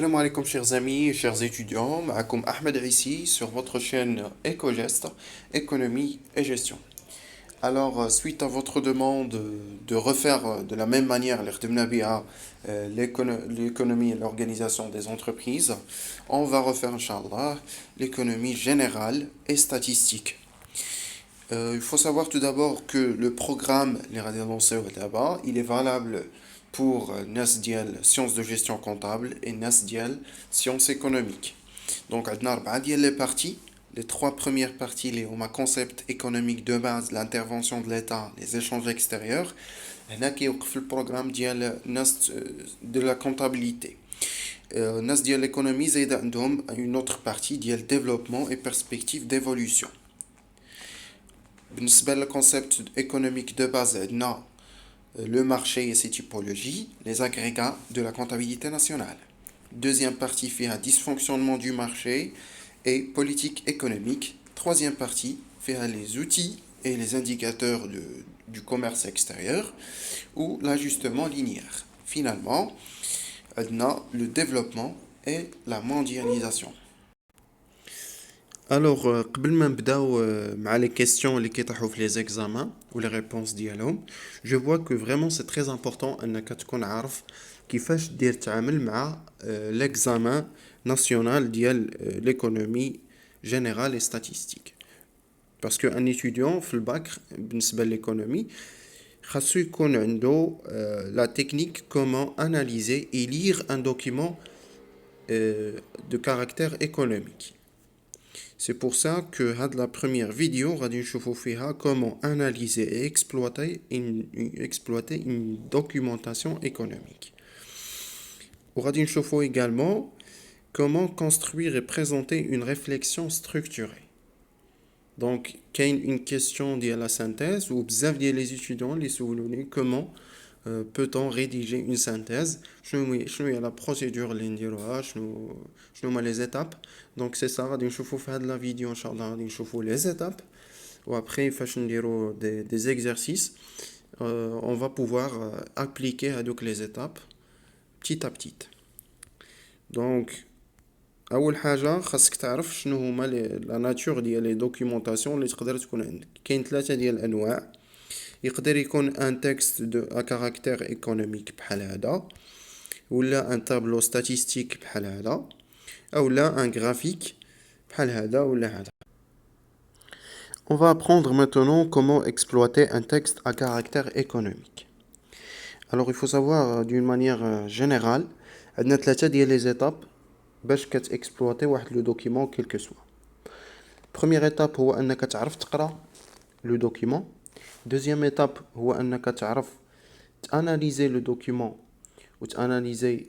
Salam alaikum chers amis et chers étudiants, معكم Ahmed ici sur votre chaîne EcoGest, économie et gestion. Alors, suite à votre demande de refaire de la même manière l'économie et l'organisation des entreprises, on va refaire, Inch'Allah, l'économie générale et statistique. Il faut savoir tout d'abord que le programme les radios lancé là-bas, il est valable pour NAS ديال sciences de gestion comptable et NAS ديال sciences économiques. Donc, عندنا أربعة ديال les parties. Les trois premières parties, les هما concept économique de base, l'intervention de l'État, les échanges extérieurs. هنا كيوقف البروغرام ديال NAS de la comptabilité. NAS ديال l'économie زايدة عندهم une autre partie ديال développement et perspective d'évolution. بالنسبة للconcept économique de base, عندنا le marché et ses typologies, les agrégats de la comptabilité nationale. Deuxième partie fait un dysfonctionnement du marché et politique économique. Troisième partie fait les outils et les indicateurs du commerce extérieur ou l'ajustement linéaire. Finalement, on a le développement et la mondialisation. Alors, قبل ما نبداو مع les questions اللي كيطرحوا في les examens ou les réponses ديالهم, je vois que vraiment c'est très important انك تكون عارف كيفاش دير تعامل مع l'examen national ديال l'économie générale et statistique. Parce que un étudiant في الباك بالنسبة l'économie خاصو يكون عنده la technique comment analyser et lire un document de caractère économique. C'est pour ça que la première vidéo غادي نشوفوا فيها comment analyser et exploiter une documentation économique. وغادي نشوفوا également comment construire et présenter une réflexion structurée. Donc كاين une question ديال la synthèse ou بزاف ديال les étudiants اللي سولوني comment peut-on rédiger une synthèse شنو هي la procédure اللي نديروها شنو هما les étapes. Donc c'est ça غادي نشوفوا في هاد la vidéo ان شاء الله غادي نشوفوا les étapes وaprès فاش نديروا des exercices on va pouvoir appliquer هادوك les étapes petit à petit. Donc اول حاجه خاصك تعرف شنو هما لا ناتور ديال لي دوكيومونطاسيون اللي تقدر تكون عندك. كاين ثلاثه ديال الانواع. يقدر يكون ان تكست دو ا كاركتير ايكونوميك بحال هذا ولا ان تابلو ستاتستيك بحال هذا اولا ان graphique بحال هذا ولا هذا. On va apprendre maintenant comment exploiter un texte à caractère économique. Alors il faut savoir d'une manière générale عندنا ثلاثه ديال les étapes باش كتexploiter واحد لو دوكيمون quel que soit. Première étape هو انك تعرف تقرا لو دوكيمون. Deuxième étape هو انك تعرف تاناليزي لو دوكيمون وتاناليزي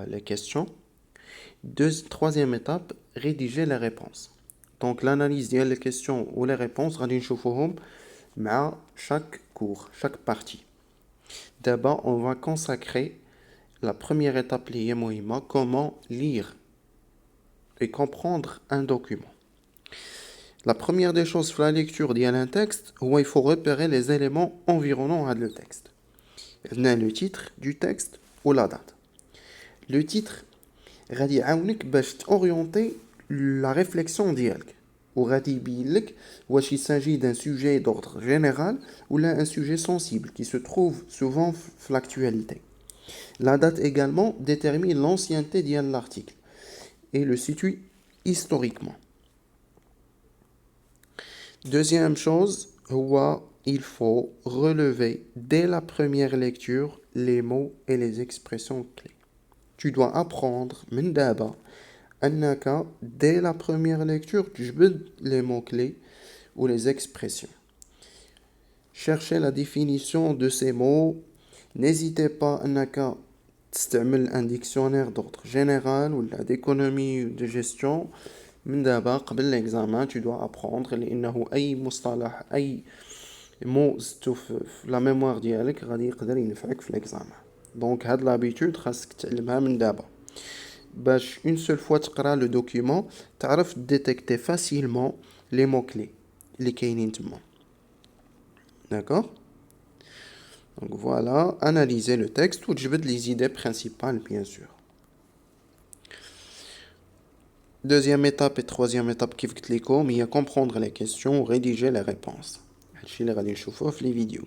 les questions. Troisième étape, rédiger les réponses. Donc l'analyse ديال les questions ou les réponses غادي نشوفوهم مع chaque cours, chaque partie. D'abord, on va consacrer la première étape اللي هي مهمة, comment lire et comprendre un document. La première des choses pour la lecture d'un texte, il faut repérer les éléments environnant le texte. On a le titre du texte ou la date. Le titre غادي يعاونك باش orienter la réflexion ديالك وغادي يبين لك واش il s'agit d'un sujet d'ordre général ou là un sujet sensible qui se trouve souvent dans l'actualité. La date également détermine l'ancienneté de l'article et le situe historiquement. Deuxième chose, il faut relever dès la première lecture les mots et les expressions clés. Tu dois apprendre من دابا أنك dès la première lecture تجبد les mots clés ou les expressions. Cherchez la définition de ces mots. N'hésitez pas أنك تستعمل un dictionnaire d'ordre général ou d'économie ou de gestion. من دابا قبل l'examen tu dois apprendre لأنه أي مصطلح أي mot زدتو في la mémoire ديالك غادي يقدر ينفعك في l'examen. Donc هاد l'habitude خاصك تعلمها من دابا باش une seule fois تقرا le document تعرف détecter facilement les mots clés اللي كاينين تما. D'accord? Donc voilà, analyser le texte ou تجبد les idées principales bien sûr. Deuxième étape et troisième étape كيف قلت لكم هي comprendre les questions, rédiger les réponses. هادشي اللي غادي نشوفوه في les vidéos.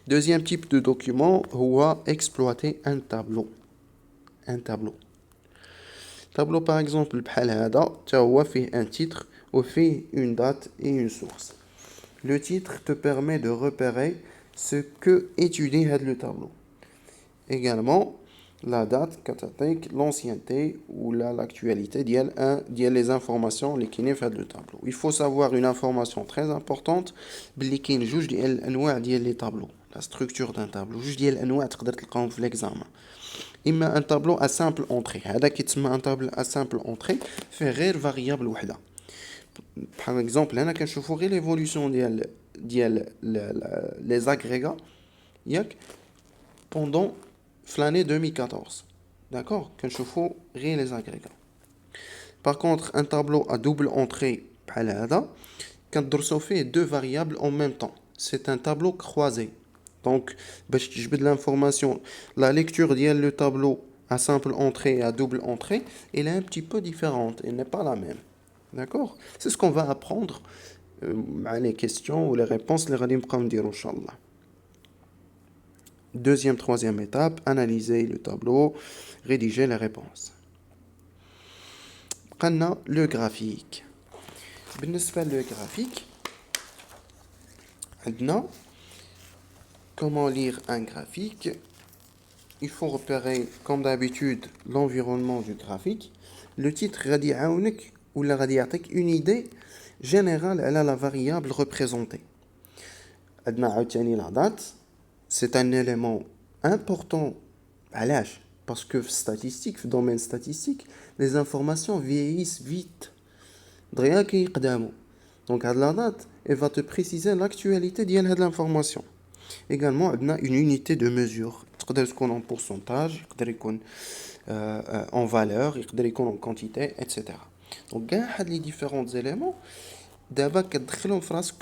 Deuxième type de document هو exploiter un tableau. Un tableau. Tableau par exemple بحال هذا تا هو فيه un titre وفيه une date et une source. Le titre te permet de repérer ce que étudie le tableau. Également, la date, l'ancienneté ou l'actualité les informations qui sont le tableau. Il faut savoir une information très importante, les tableaux, la structure d'un tableau. L'examen. Il met un tableau à simple entrée. Un tableau à simple entrée fait rare variable. Par exemple, là, je ferai l'évolution des agrégats pendant l'année 2014. D'accord? Quand je fais rien les agrégats. Par contre, un tableau à double entrée, quand on fait deux variables en même temps, c'est un tableau croisé. Donc, je vais de l'information. La lecture le tableau à simple entrée et à double entrée, elle est un petit peu différente. Elle n'est pas la même. D'accord? C'est ce qu'on va apprendre les questions ou les réponses, les radim dire, Inch'Allah. Deuxième, troisième étape, analyser le tableau, rédiger les réponses. Maintenant, le graphique. بالنسبة le graphique, maintenant, comment lire un graphique? Il faut repérer, comme d'habitude, l'environnement du graphique. Le titre غادي يعاونك ولا غادي يعطيك une idée générale à la variable représentée. عندنا عاوتاني la date. C'est un élément important. Parce que statistique, dans le domaine statistique, les informations vieillissent vite. Donc, à la date, elle va te préciser l'actualité de l'information. Également, on a une unité de mesure. En pourcentage, en valeur, en quantité, etc. Donc, les différents éléments, d'abord, tu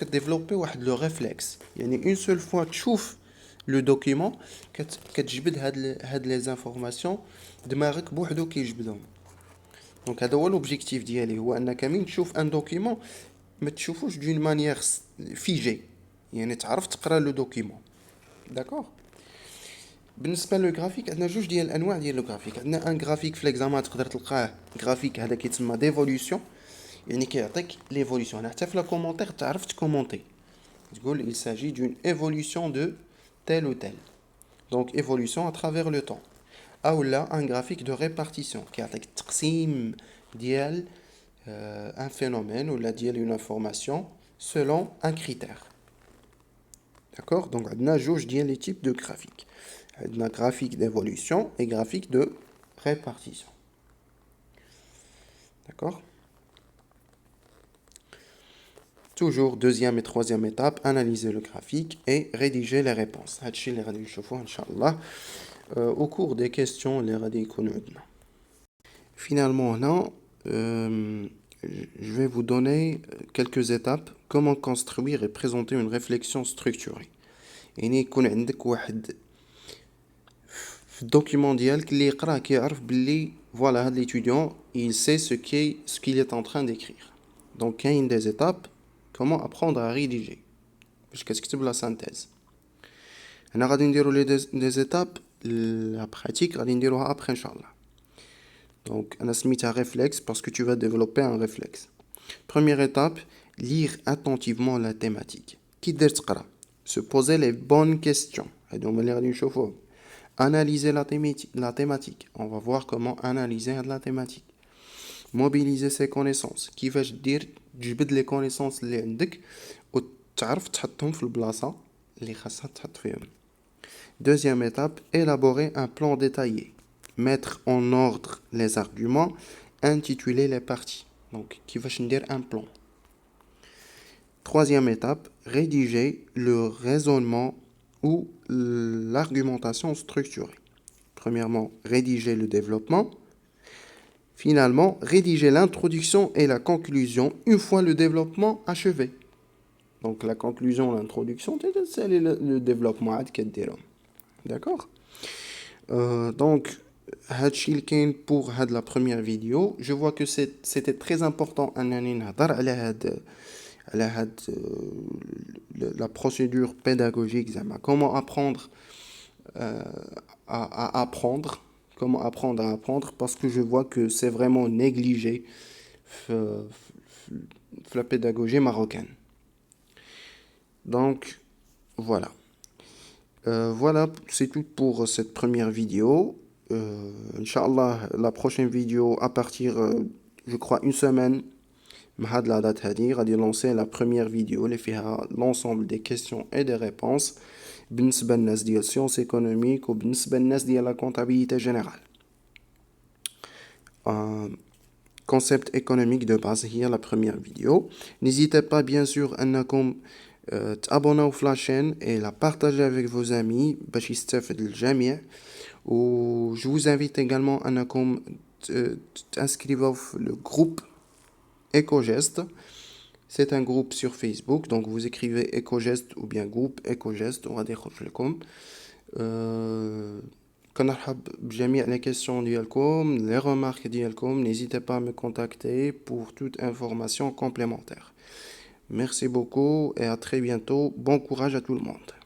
développer le réflexe. Une seule fois, tu trouves le document, كتجبد هاد les informations دماغك بوحدو كيجبدهم. دونك هذا هو l'objectif ديالي هو انك من تشوف ان دوكيمون ما تشوفوش دون مانيير فيجي يعني تعرف تقرا لو دوكيمون. داكور. بالنسبه لو غرافيك عندنا جوج ديال الانواع ديال لو غرافيك. عندنا ان غرافيك في ليكزامان تقدر تلقاه غرافيك هذا كيتسمى ديفوليوشن يعني كيعطيك ليفوليوشن حتى في لا كومونتير تعرف تكومونتي تقول il s'agit d'une évolution de tel ou tel. Donc, évolution à travers le temps. Ou là, un graphique de répartition qui a un phénomène ou une information selon un critère. D'accord? Donc, on a les types de graphiques. On a graphique d'évolution et graphique de répartition. D'accord? Toujours, deuxième et troisième étape, analyser le graphique et rédiger les réponses. Au cours des questions, les finalement, là, je vais vous donner quelques étapes. Comment construire et présenter une réflexion structurée. يعني يكون عندك واحد في الدوكيمون ديالك اللي يقراه كيعرف باللي voilà هاد l'étudiant il sait ce qu'il est en train d'écrire. Donc كاين des étapes. Comment apprendre à rédiger? باش كتكتب la synthèse. هنا غادي نديرو les étapes. La pratique غادي نديروها après inchallah. Donc انا سميتها réflexe parce que tu vas développer un réflexe. Première étape, lire attentivement la thématique. كي دير تقرا se poser les bonnes questions. هادو هما اللي غادي نشوفوهم. Analyser la thématique. On va voir comment analyser la thématique. Mobiliser ses connaissances. كيفاش دير تجبد les connaissances اللي عندك وتعرف تحطهم في البلاصة اللي خاصها تحط فيهم. Deuxième étape, élaborer un plan détaillé. Mettre en ordre les arguments, intituler les parties. Donc, كيفاش ندير un plan. Troisième étape, rédiger le raisonnement ou l'argumentation structurée. Premièrement, rédiger le développement. Finalement, rédiger l'introduction et la conclusion une fois le développement achevé. Donc, la conclusion, l'introduction, c'est le développement. D'accord? Donc, هادشي اللي كاين pour هاد la première vidéo. Je vois que c'était très important أنني نهضر على هاد la procédure pédagogique زعما comment apprendre à apprendre, comment apprendre à apprendre, parce que je vois que c'est vraiment négligé في la pédagogie marocaine. Donc voilà. Voilà, c'est tout pour cette première vidéo. Inch'Allah, la prochaine vidéo à partir, je crois, une semaine. مع la date هادي غادي lancer la première vidéo اللي فيها l'ensemble des questions et des réponses بالنسبة للناس ديال sciences économiques وبالنسبة للناس ديال la comptabilité générale. Concept économique de base هي la première vidéo. N'hésitez pas bien sûr أنكم تابوناو في la chaîne et la partager avec vos amis باش يستافد الجميع. و je vous invite également أنكم تinscrivez في le groupe EcoGest. C'est un groupe sur Facebook, donc vous écrivez EcoGest ou bien groupe EcoGest, وغادي يخرج لكم. كنرحب بجميع les questions ديالكم, les remarques ديالكم. N'hésitez pas à me contacter pour toute information complémentaire. Merci beaucoup et à très bientôt. Bon courage à tout le monde.